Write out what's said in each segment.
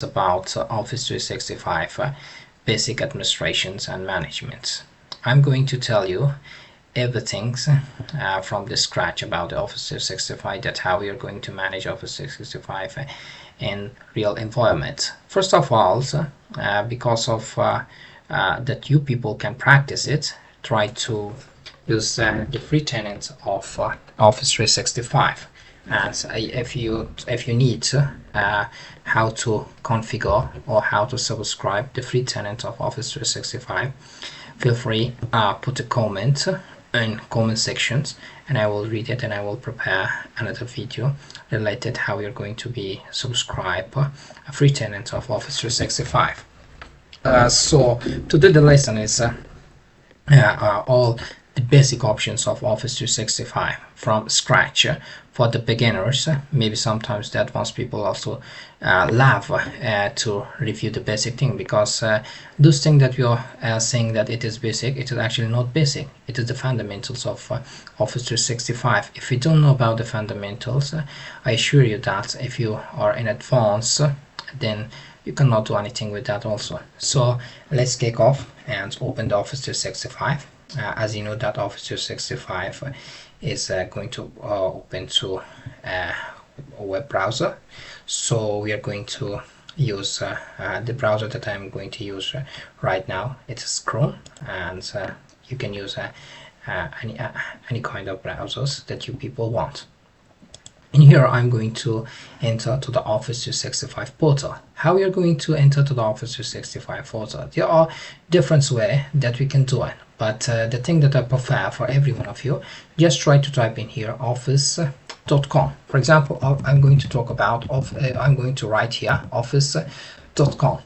About Office 365 basic administrations and management. I'm going to tell you everything from the scratch about Office 365, that how we are going to manage Office 365 in real environment. First of all, because of that you people can practice it, try to use the free tenant of Office 365. And if you need how to configure or how to subscribe the free tenant of Office 365, feel free put a comment in comment sections, and I will read it and I will prepare another video related how you're going to be subscribe a free tenant of Office 365. So today the lesson is all the basic options of Office 365 from scratch for the beginners. Maybe sometimes the advanced people also love to review the basic thing, because those things that we are saying that it is basic, it is actually not basic. It is the fundamentals of Office 365. If you don't know about the fundamentals, I assure you that if you are in advance, then you cannot do anything with that also. So let's kick off and open the Office 365. As you know that Office 365 is going to open to a web browser. So we are going to use the browser that I'm going to use right now. It's Chrome, and you can use any kind of browsers that you people want. In here I'm going to enter to the Office 365 portal. How we are going to enter to the Office 365 portal? There are different ways that we can do it, but the thing that I prefer for every one of you, just try to type in here office.com. For example, I'm going to talk about I'm going to write here office.com.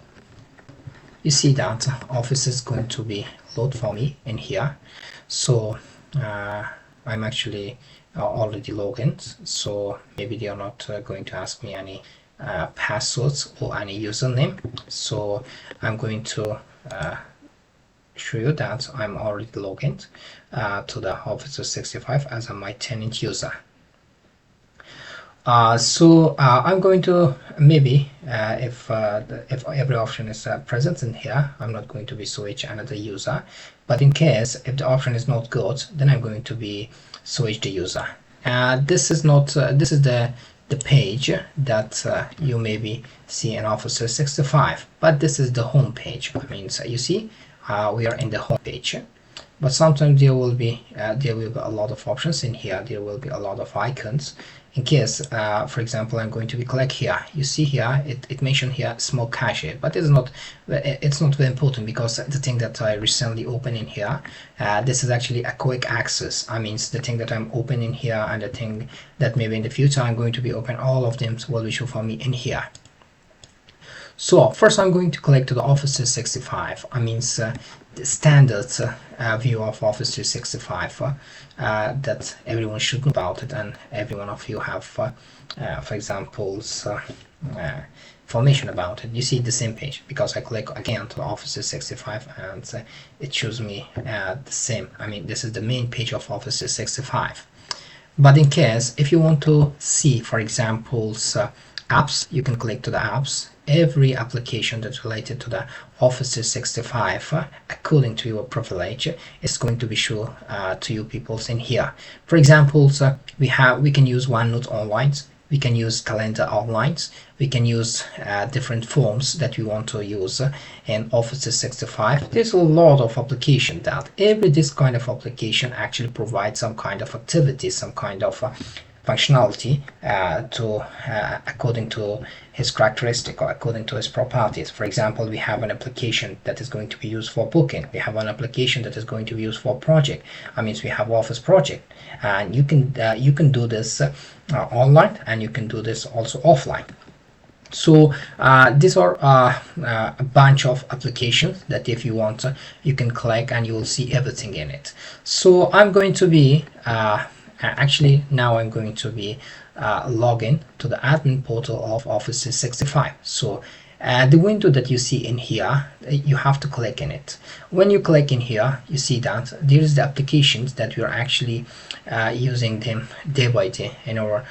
You see that Office is going to be load for me in here. So I'm actually already logged in, so maybe they are not going to ask me any passwords or any username. So I'm going to show you that I'm already logged in to the Office 365 as a my tenant user. So I'm going to maybe if every option is present in here, I'm not going to be switch another user. But in case if the option is not good, then I'm going to be switch the user. This is not this is the page that you maybe see in Office 365, but this is the home page. I mean, so you see we are in the home page, but sometimes there will be a lot of options in here. There will be a lot of icons. In case for example I'm going to be click here, you see here it mentioned here small cache, but it's not very important, because the thing that I recently opened in here, this is actually a quick access. I mean, the thing that I'm opening here and the thing that maybe in the future I'm going to be open, all of them will be shown for me in here. So first I'm going to click to the Office 365. I mean the standard view of Office 365 that everyone should know about it, and every one of you have for examples information about it. You see the same page, because I click again to the Office 365 and it shows me the same. I mean, this is the main page of Office 365. But in case if you want to see, for examples, apps, you can click to the apps. Every application that's related to the Office 365 according to your privilege is going to be shown to you people in here. For example, we can use OneNote Online, we can use Calendar Online, we can use different forms that we want to use in Office 365. There's a lot of application that this kind of application actually provides some kind of activity, some kind of functionality according to his characteristic or according to his properties. For example, we have an application that is going to be used for booking. We have an application that is going to be used for project. I mean, we have Office project, and you can do this online, and you can do this also offline. So these are a bunch of applications that if you want, you can click and you will see everything in it. So I'm going to be actually now I'm going to be login to the admin portal of Office 365. So the window that you see in here, you have to click in it. When you click in here, you see that there is the applications that we are actually using them day by day in our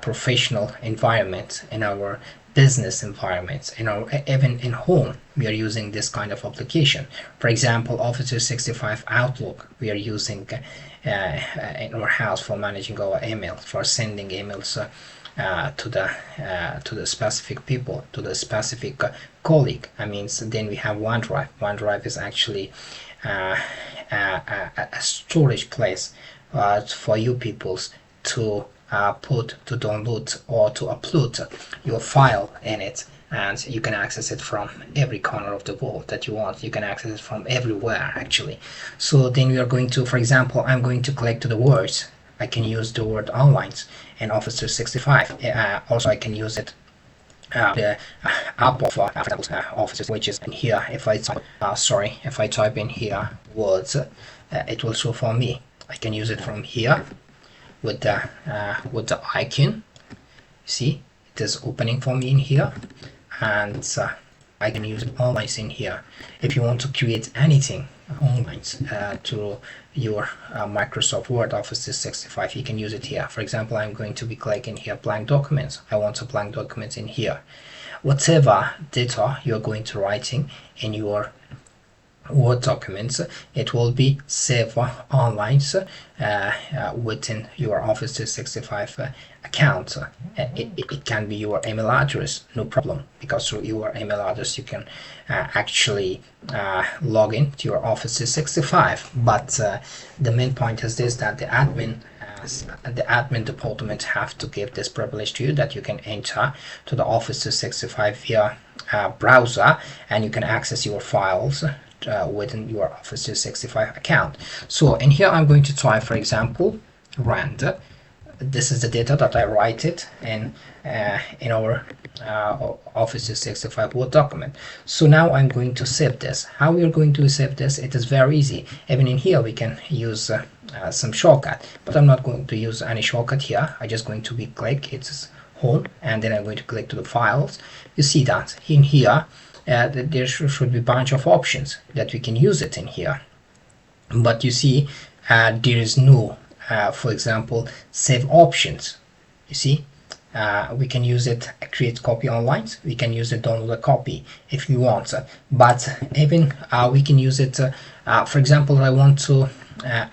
professional environment, in our business environments, even in home we are using this kind of application. For example, Office 365 Outlook we are using in our house for managing our emails, for sending emails to the specific people, to the specific colleague. I mean, so then we have OneDrive. OneDrive is actually a storage place for you peoples to to download or to upload your file in it, and you can access it from every corner of the world that you want. You can access it from everywhere actually. So then we are going to, for example, I'm going to click to the words. I can use the word online in Office 365. Also I can use it the app of Office, which is in here. If I if I type in here words, it will show for me. I can use it from here with the icon. See, it is opening for me in here, and I can use it online in here. If you want to create anything online to your Microsoft Word Office 365, you can use it here. For example, I'm going to be clicking here blank documents. I want a blank document in here. Whatever data you're going to writing in your Word documents, it will be saved online within your Office 365 account. It can be your email address, no problem, because through your email address you can actually log in to your Office 365. But the main point is this, that the admin department have to give this privilege to you, that you can enter to the Office 365 via browser, and you can access your files within your Office 365 account. So in here I'm going to try, for example, rand. This is the data that I write it in our Office 365 Word document. So now I'm going to save this. How we are going to save this? It is very easy. Even in here we can use some shortcut, but I'm not going to use any shortcut here. I'm just going to be click, it's home, and then I'm going to click to the files. You see that in here there should be a bunch of options that we can use it in here, but you see there is no for example save options. You see, we can use it create copy online, we can use it download a copy if you want, but even we can use it for example, I want to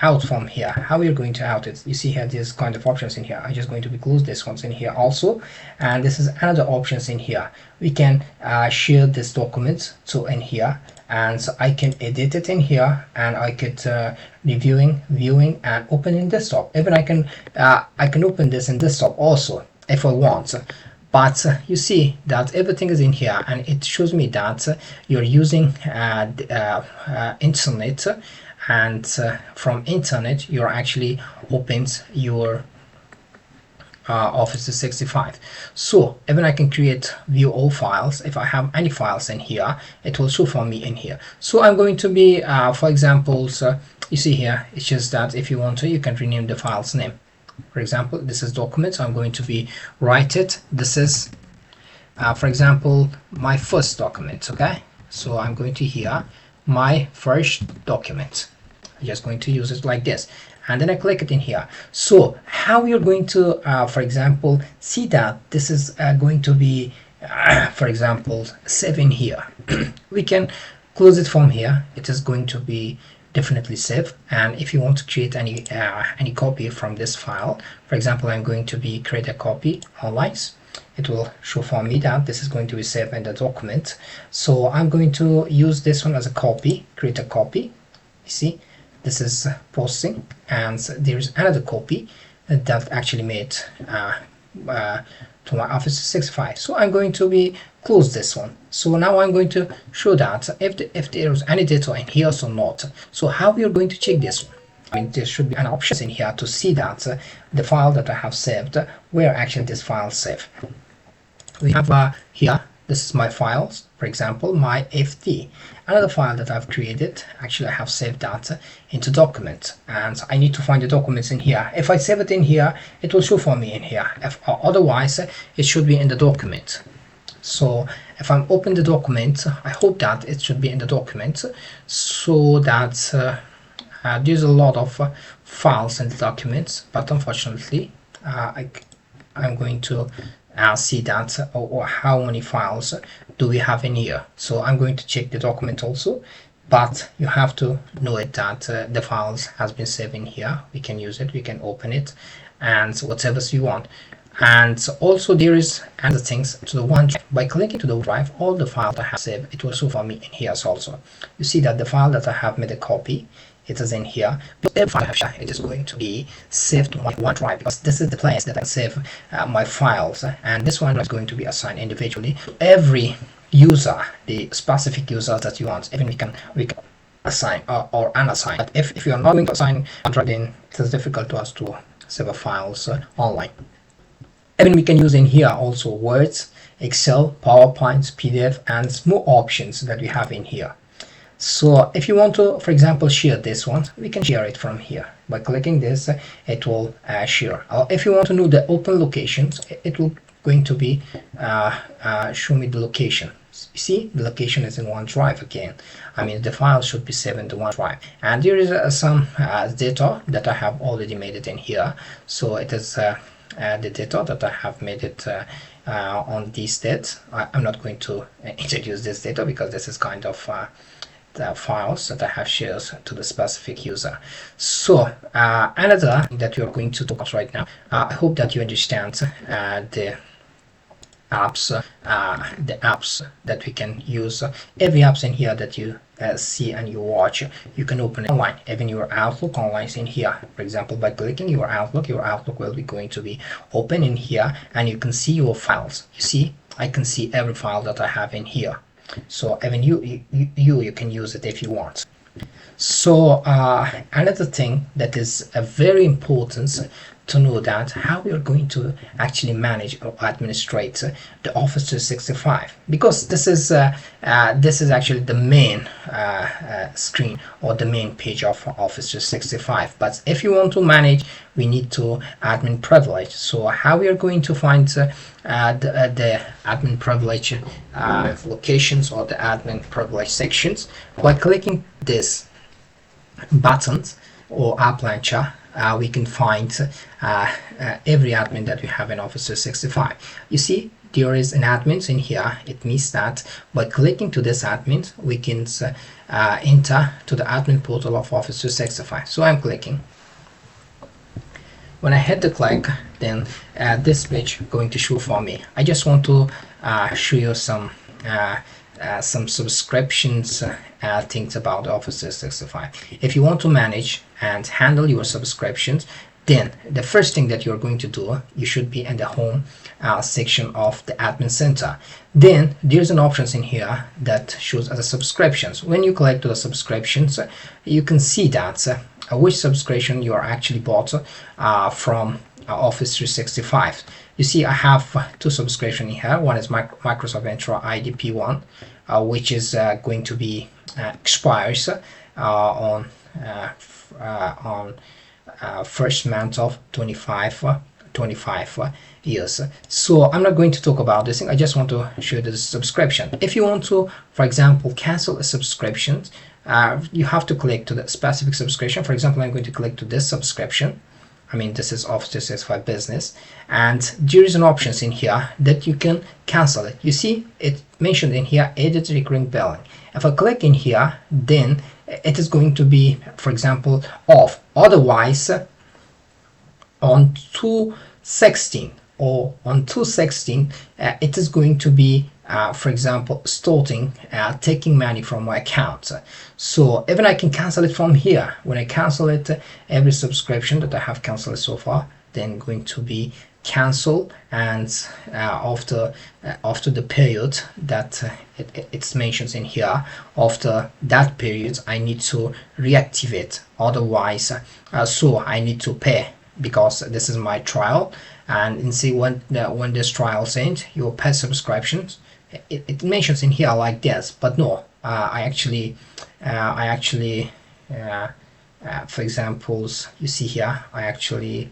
out from here. How we are going to out it? You see here there's kind of options in here. I'm just going to be close this ones in here also, and this is another options in here. We can share this document to in here, and so I can edit it in here, and I could viewing and open in desktop. Even I can open this in desktop also if I want. But you see that everything is in here, and it shows me that you're using internet, and from internet you're actually opens your Office 365. So even I can create view all files. If I have any files in here, it will show for me in here. So I'm going to be for example, you see here, it's just that if you want to, you can rename the file's name. For example, this is documents. I'm going to be write it. This is for example my first document. Okay, so I'm going to here my first document. I'm just going to use it like this, and then I click it in here. So how you're going to for example see that this is going to be for example save in here. We can close it from here. It is going to be definitely save, and if you want to create any copy from this file, for example, I'm going to be create a copy online. It will show for me that this is going to be saved in the document. So I'm going to use this one as a copy, create a copy. You see, this is posting, and there is another copy that actually made to my Office 365. So I'm going to be close this one. So now I'm going to show that if there is any data in here or not. So how we are going to check this one? I mean, there should be an option in here to see that the file that I have saved, where actually this file saved. We have here, this is my files, for example, my FT. Another file that I've created, actually I have saved that into document, and I need to find the documents in here. If I save it in here, it will show for me in here. Otherwise, it should be in the document. So if I'm open the document, I hope that it should be in the document, so that there's a lot of files in the documents, but unfortunately I'm going to see that or how many files do we have in here. So I'm going to check the document also, but you have to know it that the files has been saved in here. We can use it, we can open it, and whatever you want. And also there is other things to the OneDrive. By clicking to the OneDrive, all the files I have saved, it will show for me in here also. You see that the file that I have made a copy, it is in here. But every file I have, it is going to be saved to my OneDrive, because this is the place that I save my files, and this one is going to be assigned individually to every user, the specific user that you want. Even we can assign or unassign. But if you are not going to assign OneDrive, then it is difficult to us to save files online. Even we can use in here also Words, Excel, PowerPoint, PDF, and more options that we have in here. So if you want to, for example, share this one, we can share it from here. By clicking this, it will share. Or if you want to know the open locations, it will going to be show me the location. You see, the location is in OneDrive again. I mean, the file should be saved in the OneDrive. And there is some data that I have already made it in here. So it is the data that I have made it on these dates. I'm not going to introduce this data because this is kind of the files that I have shared to the specific user. So another that we are going to talk about right now, I hope that you understand the apps that we can use. Every apps in here that you see and you watch, you can open it online. Even your Outlook online is in here. For example, by clicking your Outlook will be going to be open in here, and you can see your files. You see, I can see every file that I have in here. So even you can use it if you want. So another thing that is very important to know that how we are going to actually manage or administrate the Office 365, because this is actually the main screen or the main page of Office 365. But if you want to manage, we need to admin privilege. So how we are going to find the admin privilege locations or the admin privilege sections? By clicking this buttons or app launcher, we can find every admin that we have in Office 365. You see, there is an admin in here. It means that by clicking to this admin, we can enter to the admin portal of Office 365. So I'm clicking. When I hit the click, then this page going to show for me. I just want to show you some subscriptions things about Office 365. If you want to manage and handle your subscriptions, then the first thing that you're going to do, you should be in the home section of the admin center. Then there's an options in here that shows as a subscriptions. When you click to the subscriptions, you can see that which subscription you are actually bought from Office 365. You see, I have two subscriptions here. One is Microsoft Entra IDP one, which is going to be expires on first month of 25 years. So I'm not going to talk about this thing. I just want to show you the subscription. If you want to, for example, cancel a subscription, you have to click to the specific subscription. For example, I'm going to click to this subscription. I mean, this is Office 365 Business, and there is an options in here that you can cancel it. You see, it mentioned in here, edit recurring billing. If I click in here, then it is going to be, for example, off. Otherwise, on 2/16 or on 2/16, it is going to be, for example, starting taking money from my account. So even I can cancel it from here. When I cancel it, every subscription that I have canceled so far, then going to be cancelled, and after the period that it's mentioned in here, after that period, I need to reactivate. Otherwise, so I need to pay, because this is my trial. And see, when this trial ends, your pay subscriptions, it mentions in here like this, but no, I actually for examples, you see here, I actually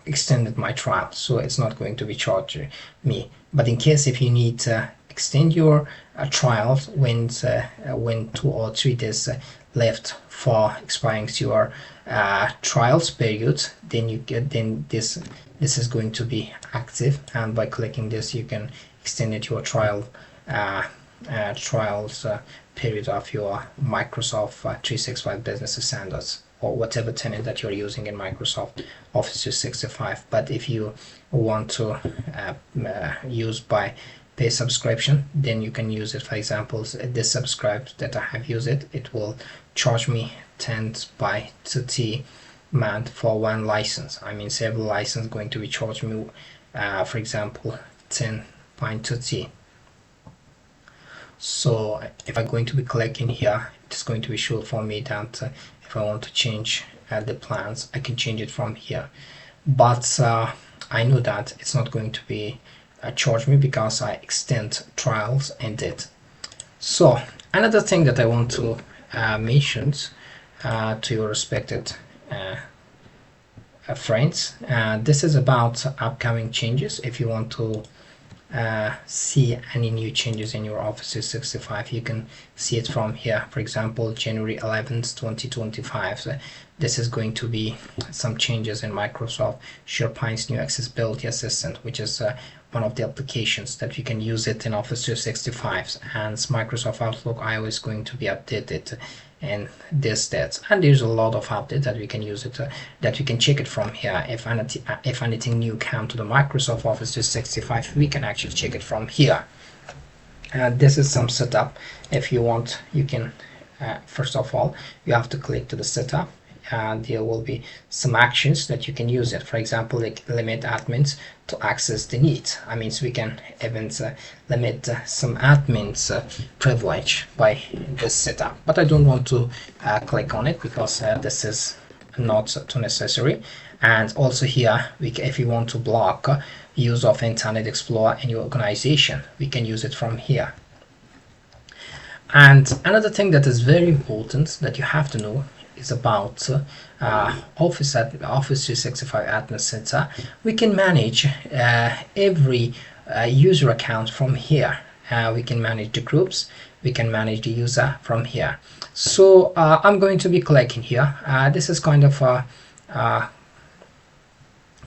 extended my trial, so it's not going to be charged me. But in case if you need to extend your trials when 2 or 3 days left for expiring your trials period, then you get this is going to be active, and by clicking this you can extend it your trials period of your Microsoft 365 Business Standards, or whatever tenant that you're using in Microsoft Office 365. But if you want to use by pay subscription, then you can use it. For example, this subscribe that I have used it will charge me 10 by 30 month for one license. I mean, several license going to be charged me for example 10.30. so if I'm going to be clicking here, it's going to be sure for me that if I want to change the plans, I can change it from here. But I know that it's not going to be charge me because I extend trials and it. So another thing that I want to mention to your respected friends, this is about upcoming changes. If you want to see any new changes in your Office 365, you can see it from here. For example, January 11th 2025, this is going to be some changes in Microsoft SharePoint's new accessibility assistant, which is one of the applications that you can use it in Office 365, and Microsoft Outlook iOS is going to be updated in this stats, and there's a lot of updates that we can use it that we can check it from here. If anything new come to the Microsoft Office 365, we can actually check it from here. This is some setup. If you want, you can first of all you have to click to the setup, and there will be some actions that you can use it. For example, like limit admins to access the need. I mean, so we can even limit some admins privilege by this setup, but I don't want to click on it because this is not too necessary. And also here, if you want to block use of Internet Explorer in your organization, we can use it from here. And another thing that is very important that you have to know is about Office 365 Admin Center. We can manage every user account from here. We can manage the groups, we can manage the user from here. So I'm going to be clicking here. This is kind of a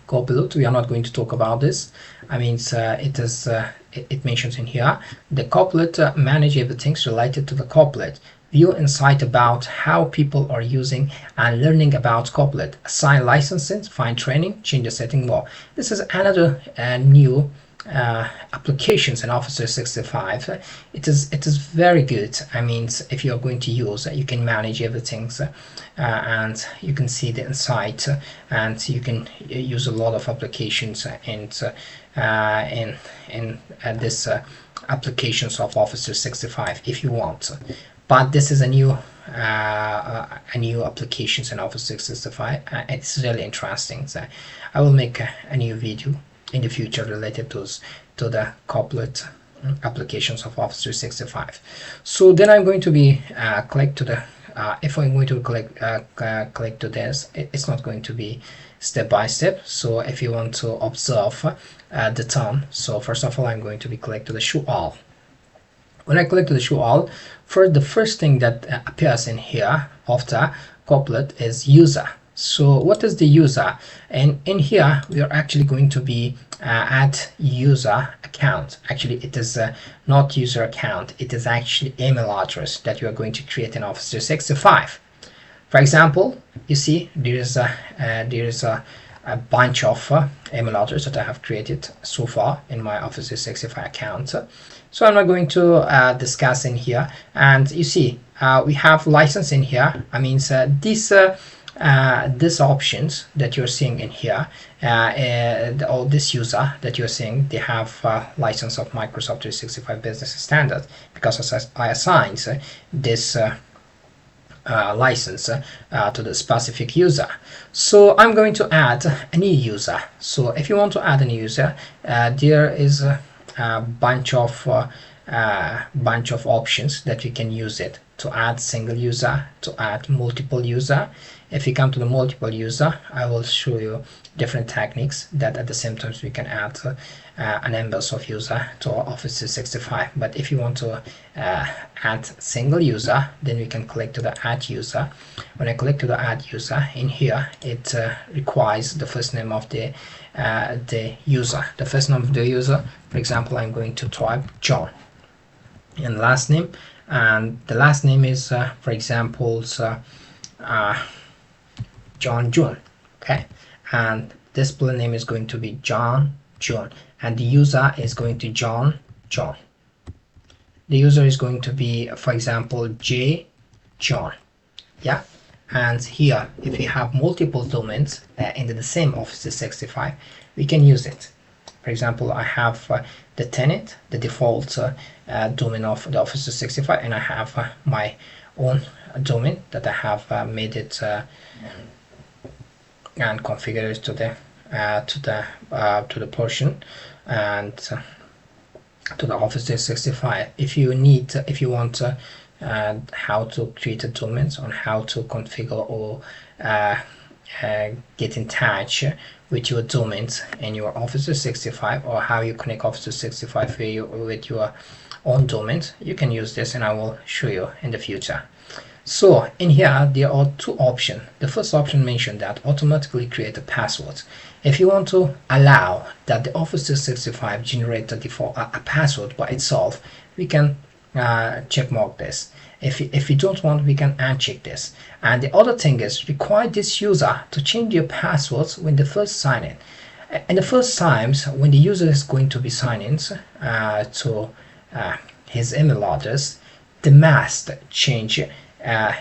Copilot. We are not going to talk about this. I mean, it mentions in here the Copilot manage everything related to the Copilot. View insight about how people are using and learning about Copilot. Assign licenses, find training, change the setting, more. This is another new applications in Office 365. It is very good. I mean, if you are going to use, you can manage everything, and you can see the insight, and you can use a lot of applications in this applications of Office 365 if you want. But this is a new applications in Office 365. It's really interesting. So I will make a new video in the future related to the Copilot applications of Office 365. So then I'm going to be click to the if I'm going to click to this, it's not going to be step by step. So if you want to observe the time, so first of all I'm going to be click to the show all. When I click to the show all, the first thing that appears in here after Copilot is user. So what is the user? And in here we are actually going to be add user account. Actually it is not user account, it is actually email address that you are going to create in Office 365. For example, you see there is a bunch of email address that I have created so far in my Office 365 account. So I'm not going to discuss in here, and you see we have license in here. I mean these options that you're seeing in here, or this user that you're seeing, they have license of Microsoft 365 Business Standard because I assigned this license to the specific user. So I'm going to add a new user. So if you want to add a new user, there is a bunch of options that you can use it to add single user, to add multiple user. If you come to the multiple user, I will show you different techniques that at the same time we can add a numbers of user to our Office 365. But if you want to add single user, then we can click to the add user. When I click to the add user, in here it requires the first name of the user. The first name of the user, for example, I'm going to type John, and last name, and the last name is for example John June. Okay, and display name is going to be John June, and the user is going to John John. The user is going to be, for example, J John. Yeah, and here if we have multiple domains in the same Office 365, we can use it. For example, I have the tenant, the default domain of the Office 365, and I have my own domain that I have made it and configured it to the portion and to the Office 365. If you want how to create a domain, on how to configure or get in touch with your domains in your Office 365, or how you connect Office 365 with your own domains, you can use this, and I will show you in the future. So in here there are two options. The first option mentioned that automatically create a password. If you want to allow that the Office 365 generate a default a password by itself, we can check mark this. If you don't want, we can uncheck this. And the other thing is require this user to change your passwords when they first sign in. And the first times when the user is going to be signing to his email address, they must change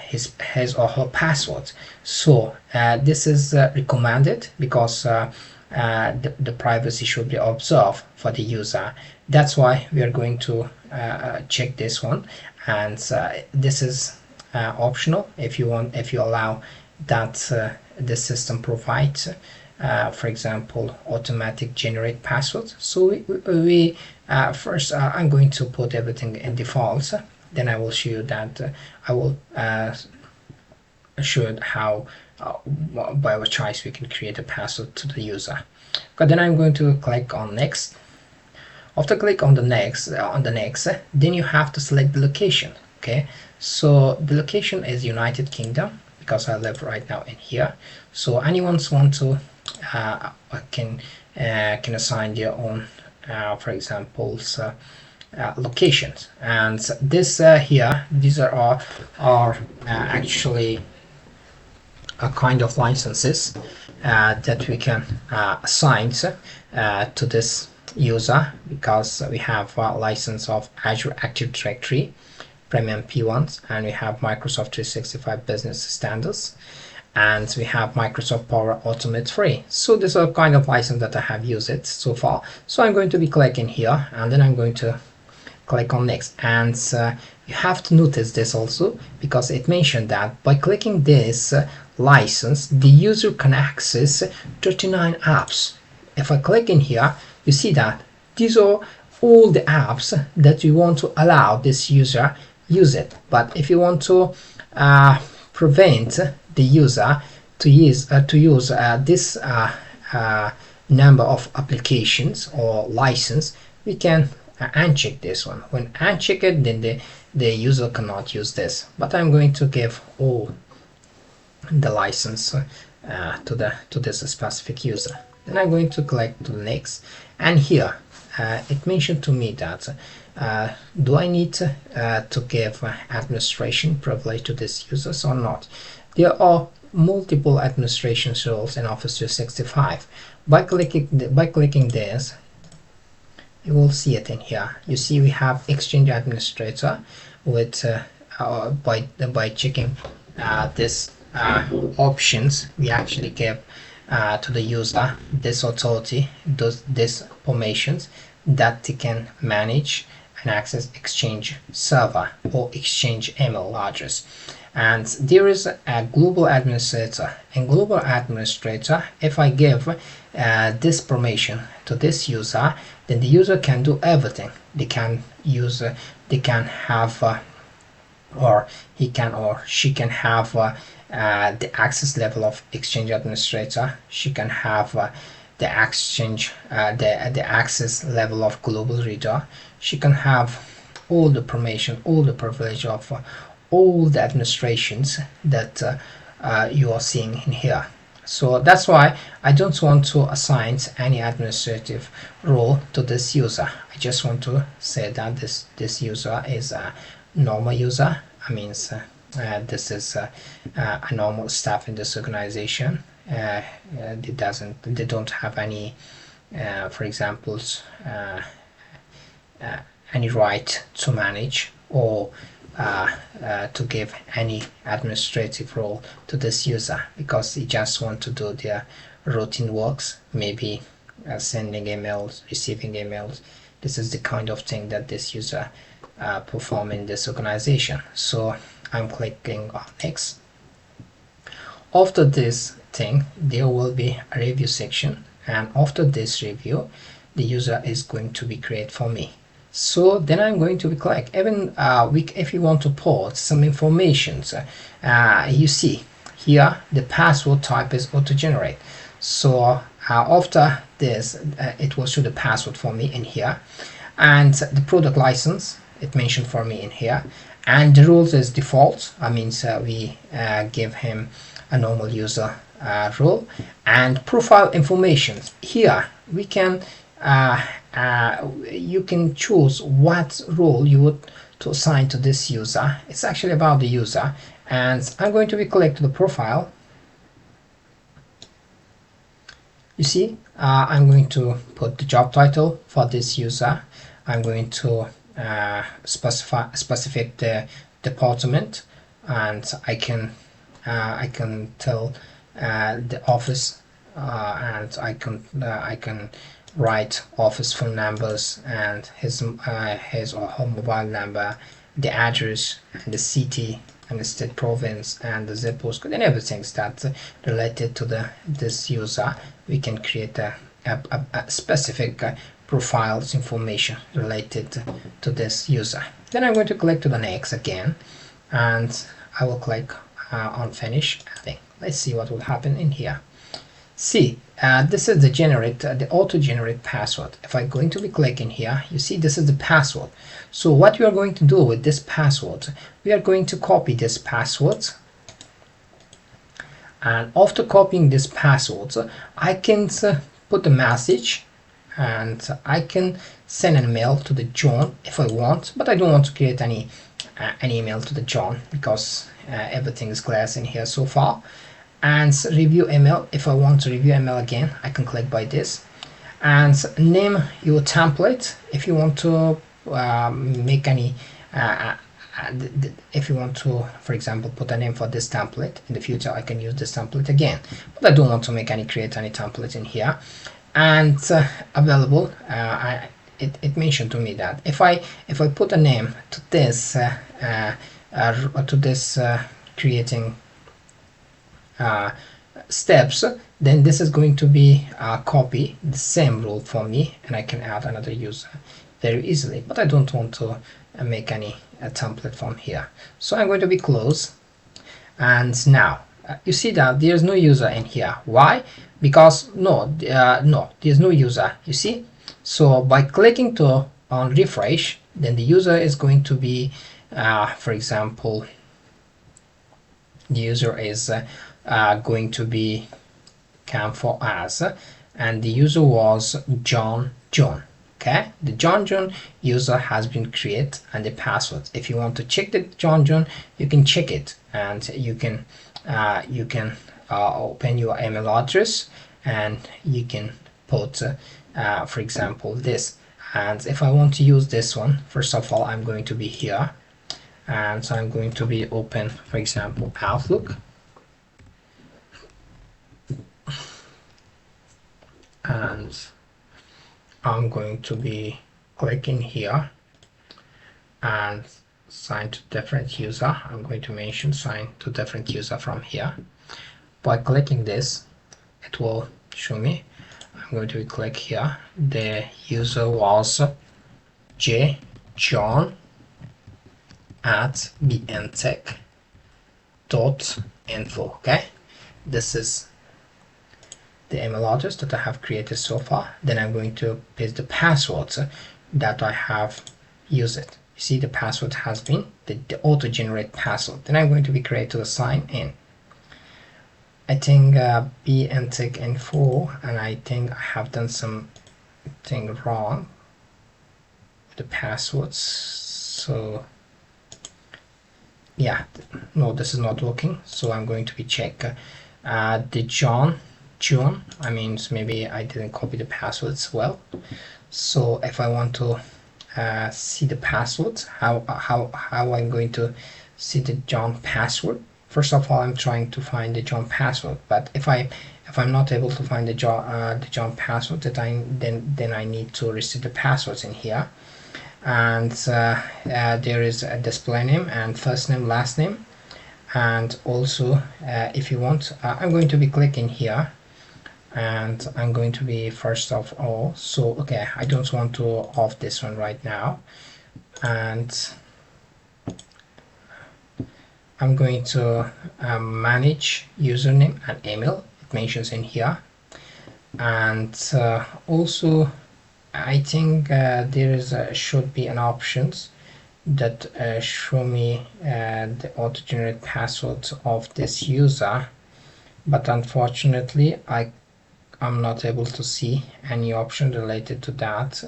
his or her password. So this is recommended because the privacy should be observed for the user. That's why we are going to check this one, and this is optional if you allow that the system provides for example automatic generate passwords. So we first I'm going to put everything in default, then I will show you that I will show how by our choice we can create a password to the user. Okay, then I'm going to click on next. After click on the next then you have to select the location. Okay, so the location is United Kingdom because I live right now in here. So anyone want to can assign their own for example locations, and this here these are actually a kind of licenses that we can assign to this user, because we have a license of Azure Active Directory Premium P1s, and we have Microsoft 365 Business Standards, and we have Microsoft Power Automate Free. So these are kind of license that I have used it so far. So I'm going to be clicking here, and then I'm going to click on next. And you have to notice this also, because it mentioned that by clicking this license, the user can access 39 apps. If I click in here, you see that these are all the apps that you want to allow this user use it. But if you want to prevent the user to use this number of applications or license, we can uncheck this one. When uncheck it, then the user cannot use this. But I'm going to give all the license to this specific user. Then I'm going to click to the next, and here it mentioned to me that do I need to give administration privilege to these users or not. There are multiple administration roles in Office 365. By clicking this, you will see it in here. You see we have Exchange Administrator with by checking this options, we actually give to the user this authority, these permissions that they can manage and access Exchange server or Exchange email address. And there is a global administrator. In global administrator, if I give this permission to this user, then the user can do everything. They can use they can have or he can or she can have the access level of exchange administrator. She can have the exchange the access level of global reader. She can have all the permission, all the privilege of all the administrations that you are seeing in here. So that's why I don't want to assign any administrative role to this user. I just want to say that this user is a normal user. I mean, this is a normal staff in this organization. They don't have any, for example, uh, any right to manage or to give any administrative role to this user, because they just want to do their routine works, maybe sending emails, receiving emails. This is the kind of thing that this user perform in this organization. So I'm clicking on next. After this thing, there will be a review section, and after this review, the user is going to be created for me. So then I'm going to click. Even if you want to put some information, you see here the password type is auto generate. So after this, it will show the password for me in here, and the product license it mentioned for me in here, and the rules is default. I mean, we give him a normal user role, and profile information. Here we can you can choose what role you would to assign to this user. It's actually about the user, and I'm going to be click to the profile. You see, I'm going to put the job title for this user. I'm going to specific the department, and I can tell the office, and I can write office phone numbers and his or her mobile number, the address, and the city and the state, province, and the zip postcode, and everything that's related to this user. We can create a specific profiles information related to this user. Then I'm going to click to the next again, and I will click on finish adding. Let's see what will happen in here. See, this is the auto generate password. If I'm going to be clicking here, you see this is the password. So what we are going to do with this password, we are going to copy this password, and after copying this password, I can put a message, and I can send an email to the John if I want, but I don't want to create any email to the John, because everything is clear in here so far. And review email, if I want to review email again, I can click by this, and name your template if you want to make any if you want to, for example, put a name for this template. In the future I can use this template again, but I don't want to create any template in here. And available, it mentioned to me that if I put a name to this creating steps, then this is going to be copy the same rule for me, and I can add another user very easily, but I don't want to make any template from here. So I'm going to be close, and now you see that there's no user in here. Why? Because no, there's no user, you see. So by clicking on refresh, then the user is going to be for example, the user is going to be come for us, and the user was John. Okay, the John user has been created, and the password, if you want to check the John, you can check it, and you can open your email address, and you can put for example this. And if I want to use this one, first of all I'm going to be here, and so I'm going to be open, for example, Outlook, and I'm going to be clicking here and sign to different user. I'm going to mention sign to different user from here. By clicking this, it will show me. I'm going to click here. The user was John, at bntech.info. Okay, this is the email address that I have created so far. Then I'm going to paste the passwords that I have used. You see the password has been the auto generate password. Then I'm going to be created a sign in. I think bntech info, and I think I have done something wrong with the passwords. So yeah, no, this is not working. So I'm going to be check the John, I mean, maybe I didn't copy the passwords well. So if I want to see the passwords, how I'm going to see the John password. First of all, I'm trying to find the John password, but if I'm not able to find the John password, then I need to reset the passwords in here. And there is a display name and first name, last name, and also if you want, I'm going to be clicking here, and I'm going to be first of all, so okay, I don't want to off this one right now, and I'm going to manage username and email. It mentions in here, and also I think there is should be an options that show me the auto generate password of this user, but unfortunately I'm not able to see any option related to that,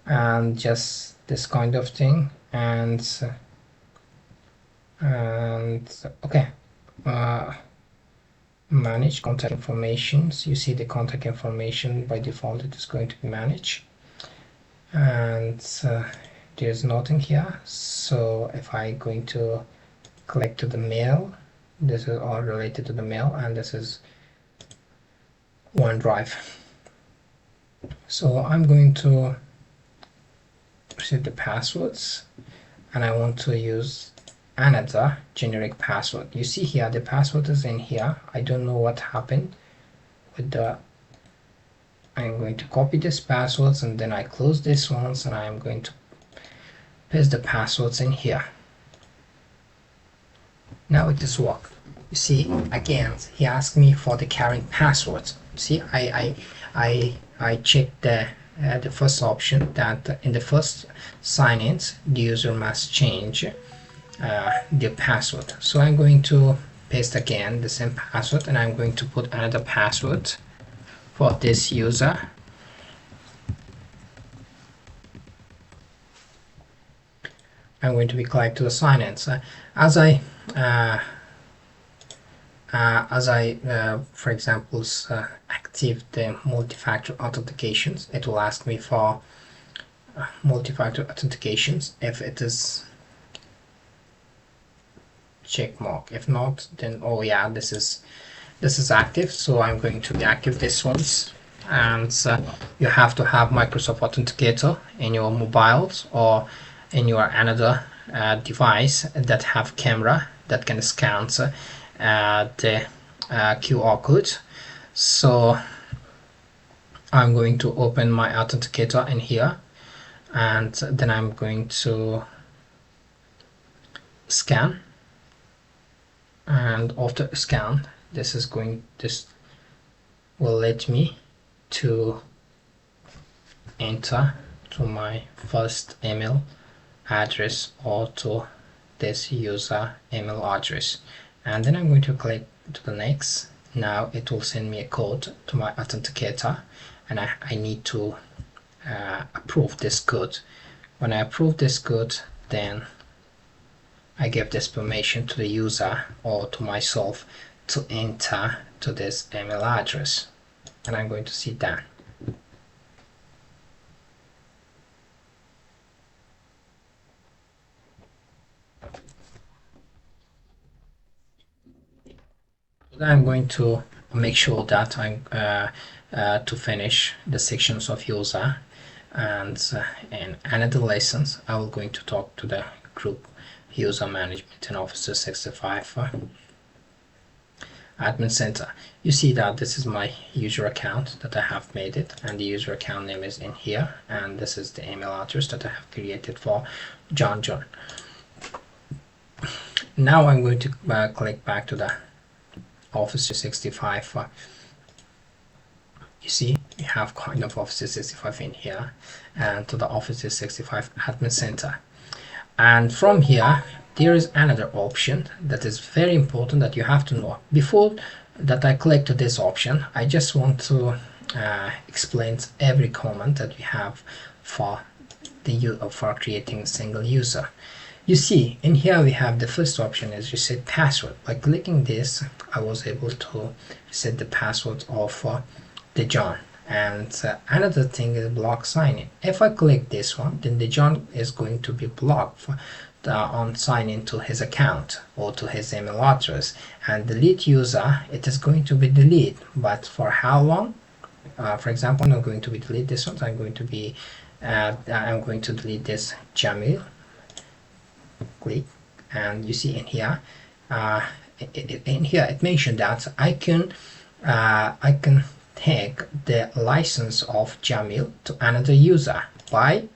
and just this kind of thing. And okay, manage contact information. You see the contact information by default it is going to be managed, and there's nothing here. So if I going to click to the mail, this is all related to the mail, and this is OneDrive. So I'm going to set the passwords, and I want to use another generic password. You see here the password is in here. I don't know what happened with the I'm going to copy these passwords, and then I close this ones, and I'm going to paste the passwords in here. Now it is work. You see, again he asked me for the current password. See, I checked the first option that in the first sign-ins the user must change the password. So I'm going to paste again the same password, and I'm going to put another password for this user. I'm going to be click to the sign-ins. As I for example active the multi-factor authentications, it will ask me for multi-factor authentications if it is check mark. If not, then oh yeah, this is active, so I'm going to deactivate this ones. And you have to have Microsoft Authenticator in your mobiles or in your another device that have camera that can scan the QR code. So I'm going to open my authenticator in here, and then I'm going to scan, and after scan this will let me to enter to my first email address or to this user email address, and then I'm going to click to the next. Now it will send me a code to my authenticator, and I need to approve this code. When I approve this code, then I give this permission to the user or to myself to enter to this email address, and I'm going to see that. Then I'm going to make sure that I'm to finish the sections of user, and in another lessons I will going to talk to the group user management in Office 365 admin center. You see that this is my user account that I have made it, and the user account name is in here, and this is the email address that I have created for John. Now I'm going to click back to the Office 365. You see, we have kind of Office 365 in here, and to the Office 365 Admin Center. And from here, there is another option that is very important that you have to know. Before that I click to this option, I just want to explain every comment that we have for for creating a single user. You see, in here we have the first option is reset password. By clicking this, I was able to set the password of the John. And another thing is block sign-in. If I click this one, then the John is going to be blocked for on sign in to his account or to his email address. And delete user, it is going to be delete, but for how long? For example, I'm not going to be delete this one. So I'm going to delete this Jamil. Click, and you see in here, it mentioned that I can take the license of Jamil to another user by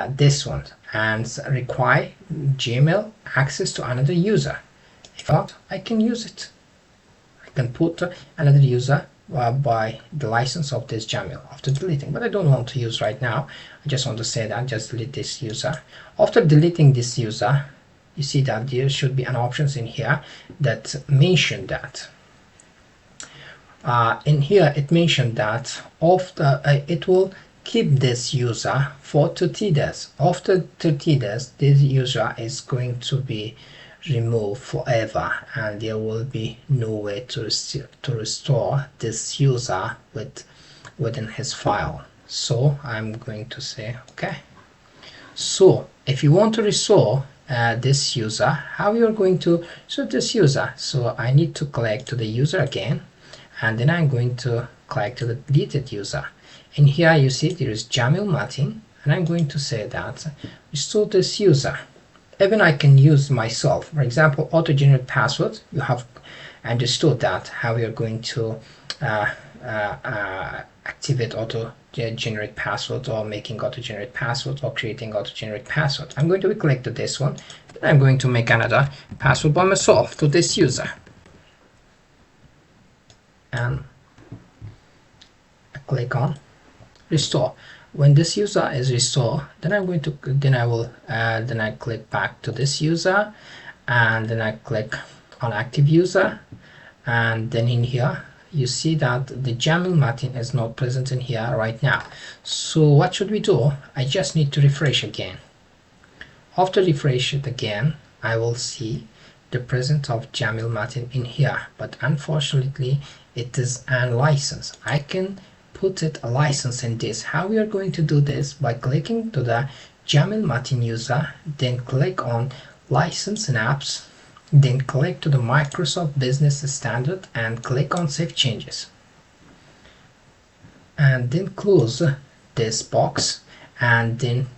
this one and require Gmail access to another user. If not, I can use it. I can put another user by the license of this Jamil after deleting, but I don't want to use right now. I just want to say that just delete this user. After deleting this user, you see that there should be an options in here that mention that in here it mentioned that it will keep this user for 30 days. After 30 days, this user is going to be removed forever, and there will be no way to restore this user within his file. So I'm going to say okay. So if you want to restore this user, how you're going to restore this user? So I need to click to the user again, and then I'm going to click to the deleted user. In here you see there is Jamil Martin, and I'm going to say that restore this user. Even I can use myself. For example, auto-generate password. You have understood that how you're going to activate auto-generate password, or making auto-generate password, or creating auto-generate password. I'm going to click to this one. Then I'm going to make another password by myself to this user, and I click on restore. When this user is restored, then I click back to this user, and then I click on active user, and then in here you see that the Jamil Martin is not present in here right now. So what should we do? I just need to refresh again. After refresh it again, I will see the presence of Jamil Martin in here, but unfortunately it is unlicensed. I can put it a license in this. How we are going to do this? By clicking to the Jamil Martin user, then click on license and apps, then click to the Microsoft Business Standard and click on Save Changes, and then close this box, and then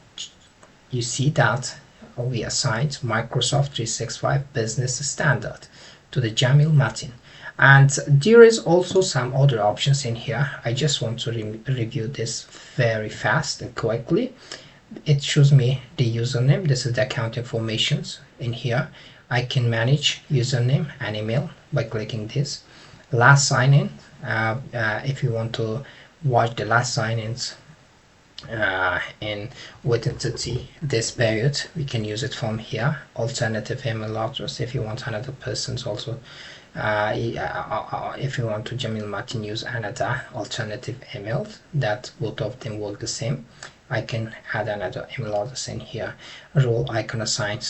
you see that we assigned Microsoft 365 Business Standard to the Jamil Martin. And there is also some other options in here. I just want to review this very fast and quickly. It shows me the username. This is the account informations. In here I can manage username and email by clicking this. Last sign in, if you want to watch the last sign-ins within this period, we can use it from here. Alternative email address, if you want another person's also, if you want to Jamil Martin use another alternative email that both of them work the same, I can add another email address in here. Role I can assign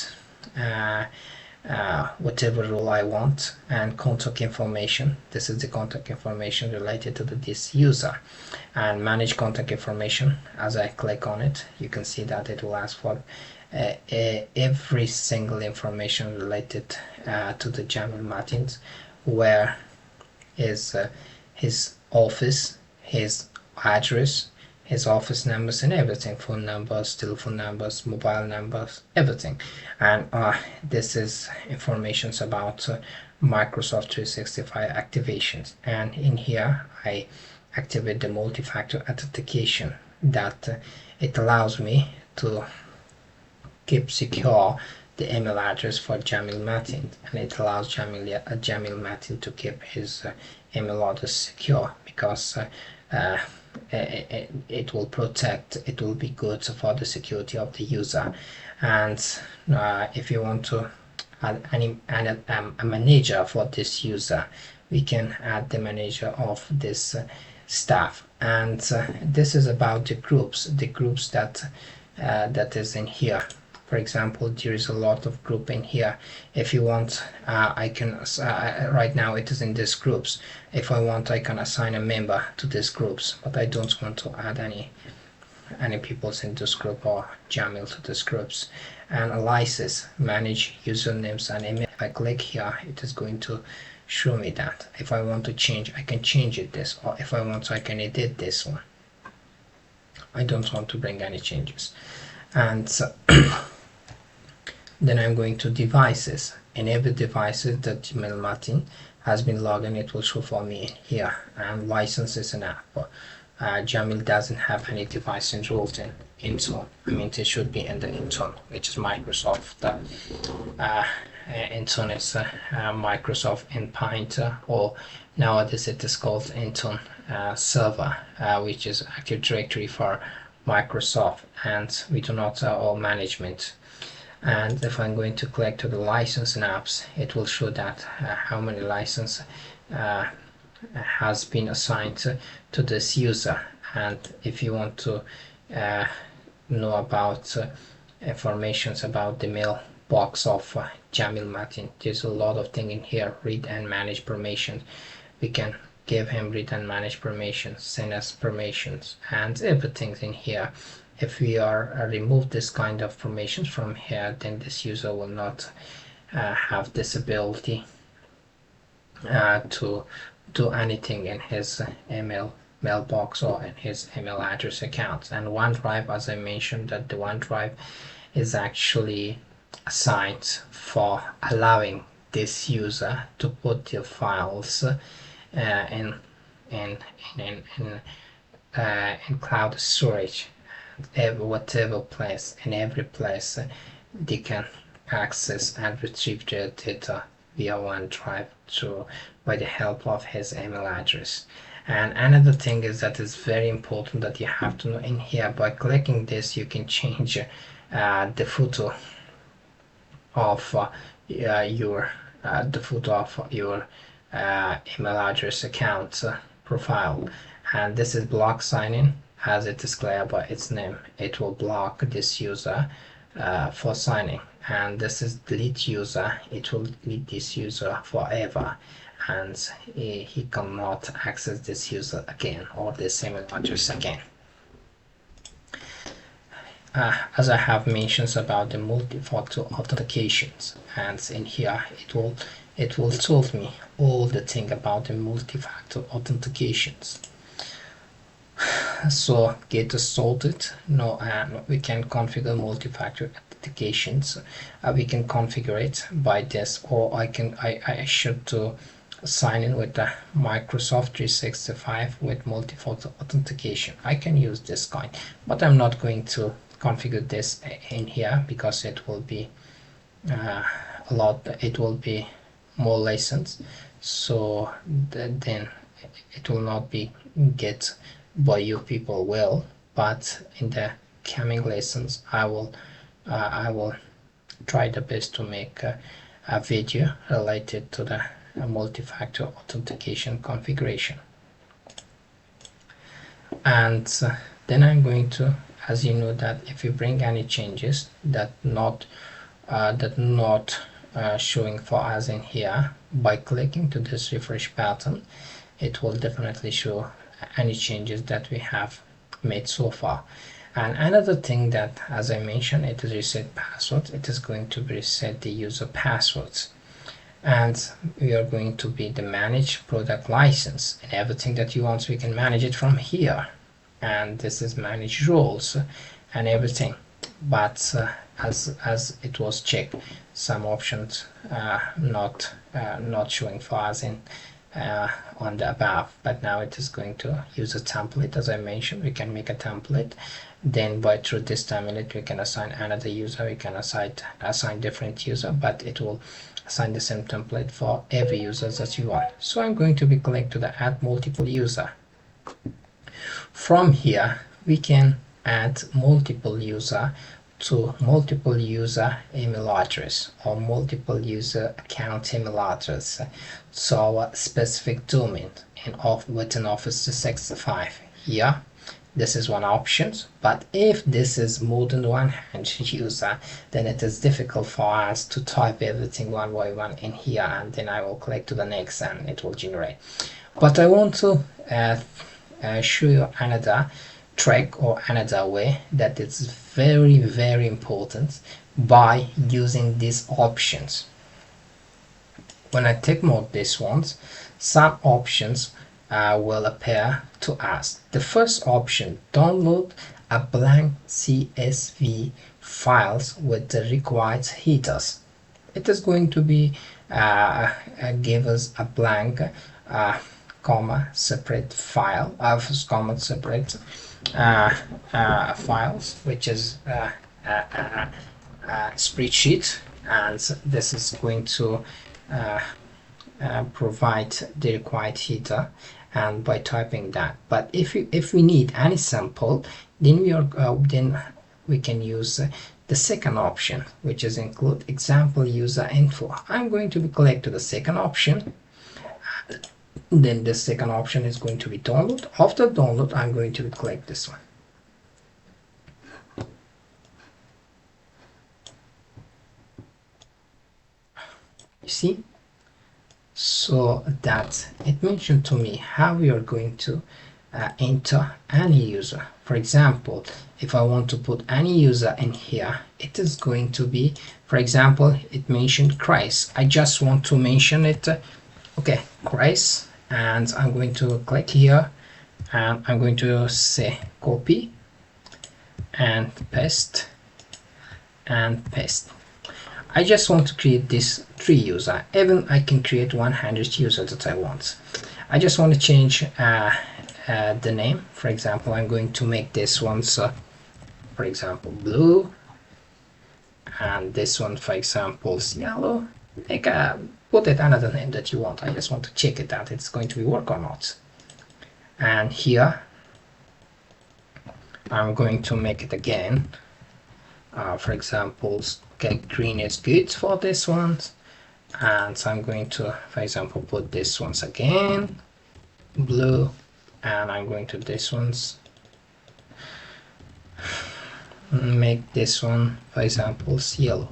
whatever role I want, and contact information. This is the contact information related to this user, and manage contact information. As I click on it, you can see that it will ask for every single information related to the Jamil Martins, where is his office, his address, his office numbers and everything, phone numbers, telephone numbers, mobile numbers, everything. And this is information about Microsoft 365 activations. And in here I activate the multi-factor authentication, that it allows me to keep secure the email address for Jamil Matin, and it allows Jamil Matin to keep his email address secure, because it will protect, it will be good for the security of the user. And if you want to add a manager for this user, we can add the manager of this staff. And this is about the groups that that is in here. For example, there is a lot of group in here. If you want, I can right now it is in these groups. If I want, I can assign a member to these groups, but I don't want to add any people in this group or Jamil to these groups. And analysis, manage usernames and email. If I click here, it is going to show me that. If I want to change, I can change it this, or if I want to, I can edit this one. I don't want to bring any changes. And then I'm going to devices. In every devices that Jamil Matin has been logged in, it will show for me here. And licenses and app. Jamil doesn't have any device enrolled in Intune. I mean, it should be in the Intune, which is Microsoft. Intune is Microsoft Endpoint, or nowadays it is called Intune Server, which is Active Directory for Microsoft, and we do not all management. And if I'm going to click to the license and apps, it will show that how many license has been assigned to this user. And if you want to know about informations about the mailbox of Jamil Matin, there's a lot of things in here. Read and manage permissions. We can give him read and manage permissions, send us permissions, and everything's in here. If we are remove this kind of permissions from here, then this user will not have this ability to do anything in his email mailbox or in his email address accounts. And OneDrive, as I mentioned, that the OneDrive is actually assigned for allowing this user to put the files in cloud storage. Whatever place, in every place, they can access and retrieve their data via OneDrive by the help of his email address. And another thing is that is very important that you have to know in here. By clicking this, you can change the photo of your email address account profile. And this is block sign-in. As it is clear by its name, it will block this user for signing. And this is delete user. It will delete this user forever, and he cannot access this user again or this email address again. As I have mentioned about the multi-factor authentications, and in here it will tell me all the thing about the multi-factor authentications. So get started. We can configure multi-factor authentications. We can configure it by this, or I should to sign in with the Microsoft 365 with multi-factor authentication. I can use this kind, but I'm not going to configure this in here because it will be it will be more license, so then it will not be get by you people well. But in the coming lessons I will try the best to make a video related to the multi-factor authentication configuration. And then I'm going to, as you know, that if you bring any changes that not showing for us in here, by clicking to this refresh button, it will definitely show any changes that we have made so far. And another thing that, as I mentioned, it is reset password. It is going to reset the user passwords, and we are going to be the manage product license, and everything that you want, we can manage it from here. And this is manage roles and everything. But as it was checked, some options not showing for us in on the above, but now it is going to use a template. As I mentioned, we can make a template, then by through this template we can assign another user, we can assign different user, but it will assign the same template for every user that you want. So I'm going to be click to the add multiple user. From here we can add multiple user to multiple user email address or multiple user account email address to our specific domain within Office 365. Here this is one option, but if this is more than 100 user, then it is difficult for us to type everything one by one in here, and then I will click to the next and it will generate. But I want to show you another trick or another way that is very important by using these options. When I tick mark these ones, some options will appear to us. The first option, download a blank CSV files with the required headers. It is going to be give us a blank comma separate file of comma separate files, which is a spreadsheet, and this is going to provide the required header, and by typing that. But if we need any sample, then we can use the second option, which is include example user info. I'm going to click to the second option. Then the second option is going to be download. After download, I'm going to click this one. You see, so that it mentioned to me how we are going to enter any user. For example, if I want to put any user in here, it is going to be, for example, it mentioned Chris. I just want to mention it, okay, Chris, and I'm going to click here and I'm going to say copy and paste and paste. I just want to create this 3 user. Even I can create 100 users that I want. I just want to change the name. For example, I'm going to make this one for example blue, and this one for example yellow. Put it another name that you want. I just want to check it out, it's going to be work or not. And here I'm going to make it again, for example, okay, green is good for this one, and so I'm going to, for example, put this ones again blue, and I'm going to this ones make this one for example yellow,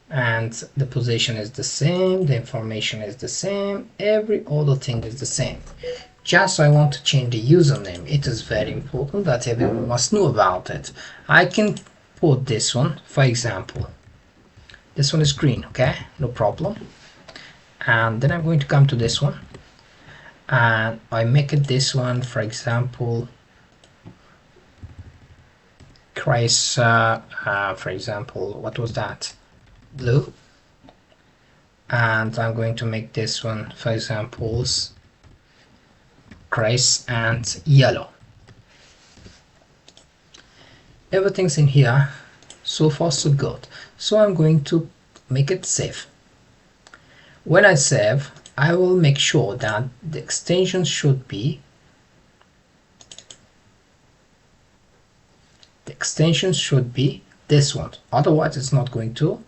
and the position is the same, the information is the same, every other thing is the same. Just I want to change the username. It is very important that everyone must know about it. I can put this one, for example, this one is green, okay, no problem. And then I'm going to come to this one and I make it this one, for example, Chris, for example, what was that, blue. And I'm going to make this one, for example, Chris and yellow. Everything's in here, so far so good. So I'm going to make it save. When I save, I will make sure that the extension should be this one, otherwise it's not going to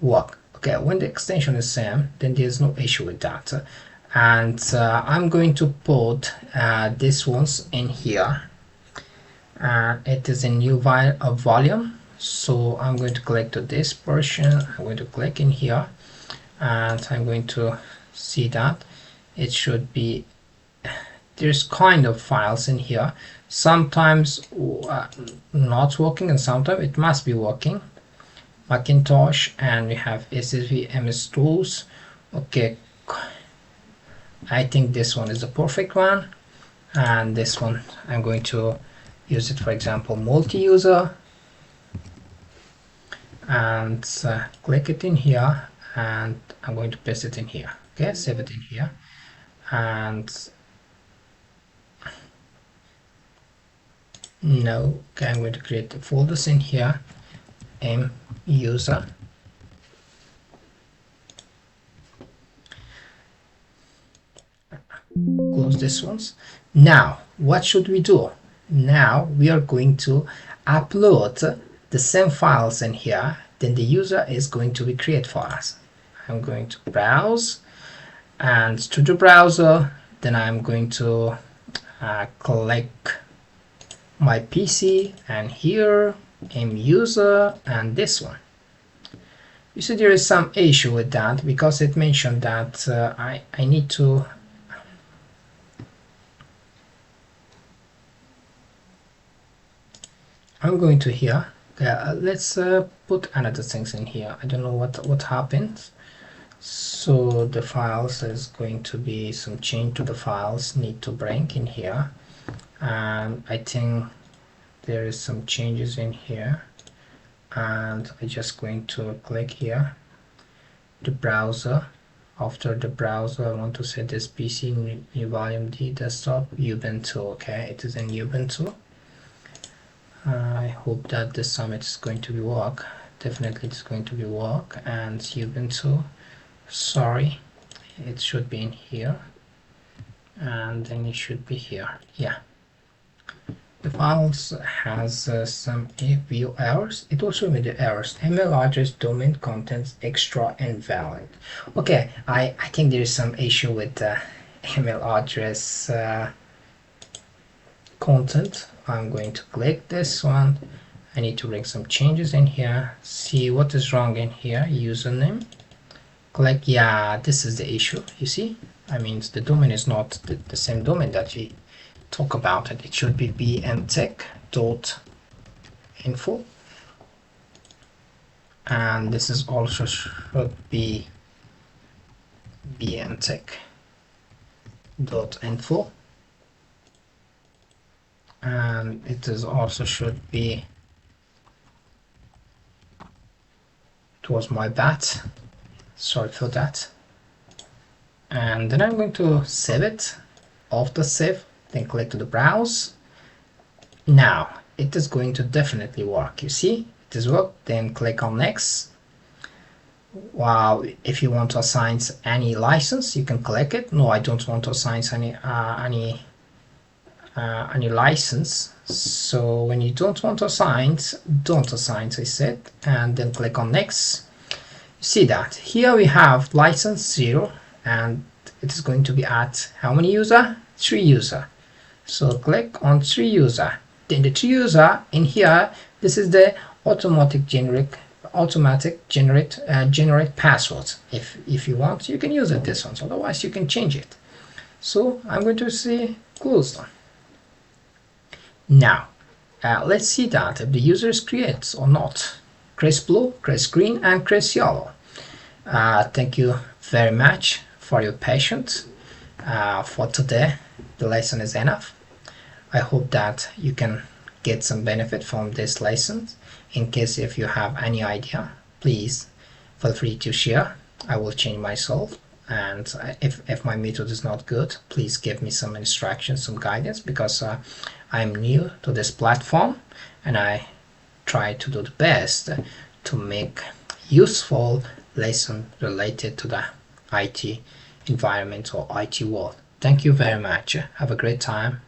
work. Okay, when the extension is same, then there's no issue with that. And I'm going to put this ones in here. It is a new volume, so I'm going to click to this portion, I'm going to click in here, and I'm going to see that it should be, there's kind of files in here, sometimes not working and sometimes it must be working. Macintosh, and we have SSV MS tools. Okay, I think this one is the perfect one, and this one I'm going to use it, for example, multi-user, and click it in here, and I'm going to paste it in here. Okay, save it in here, and no, okay, I'm going to create the folders in here. User, close this ones. Now what should we do? Now we are going to upload the same files in here, then the user is going to recreate for us. I'm going to browse, and to the browser, then I'm going to click my PC, and here user and this one. You see there is some issue with that because it mentioned that I need to I'm going to here. Let's put another things in here. I don't know what happened. So the files is going to be some change to the files need to bring in here, and I think there is some changes in here, and I'm just going to click here the browser. After the browser, I want to set this PC new volume D desktop Ubuntu. Okay, it is in Ubuntu. I hope that the summit is going to be work. Definitely it's going to be work. And Ubuntu, sorry, it should be in here, and then it should be here. Yeah, the files has some view errors. It will show me the errors. Email address, domain contents extra invalid. Okay, I think there is some issue with the email address content. I'm going to click this one. I need to bring some changes in here, see what is wrong in here. Username, click, yeah, this is the issue. You see, I mean the domain is not the same domain that we talk about it. It should be bntech.info, and this is also should be bntech.info, and it is also should be, it was my bad, sorry for that. And then I'm going to save it. After save, then click to the browse. Now it is going to definitely work. You see it is worked. Then click on next. Wow, if you want to assign any license, you can click it. No, I don't want to assign any license. So when you don't want to assign, don't assign, I said, and then click on next. You see that here we have license 0, and it is going to be at how many user? 3 user. So click on 3 user. Then the 3 user in here, this is the automatic generate password. If you want, you can use it this one. So otherwise you can change it. So I'm going to say closed. Now let's see that if the user is creates or not. Press blue, press green, and press yellow. Thank you very much for your patience. For today, the lesson is enough. I hope that you can get some benefit from this lesson. In case if you have any idea, please feel free to share. I will change myself, and if my method is not good, please give me some instructions, some guidance, because I'm new to this platform and I try to do the best to make useful lesson related to the IT environment or IT world. Thank you very much. Have a great time.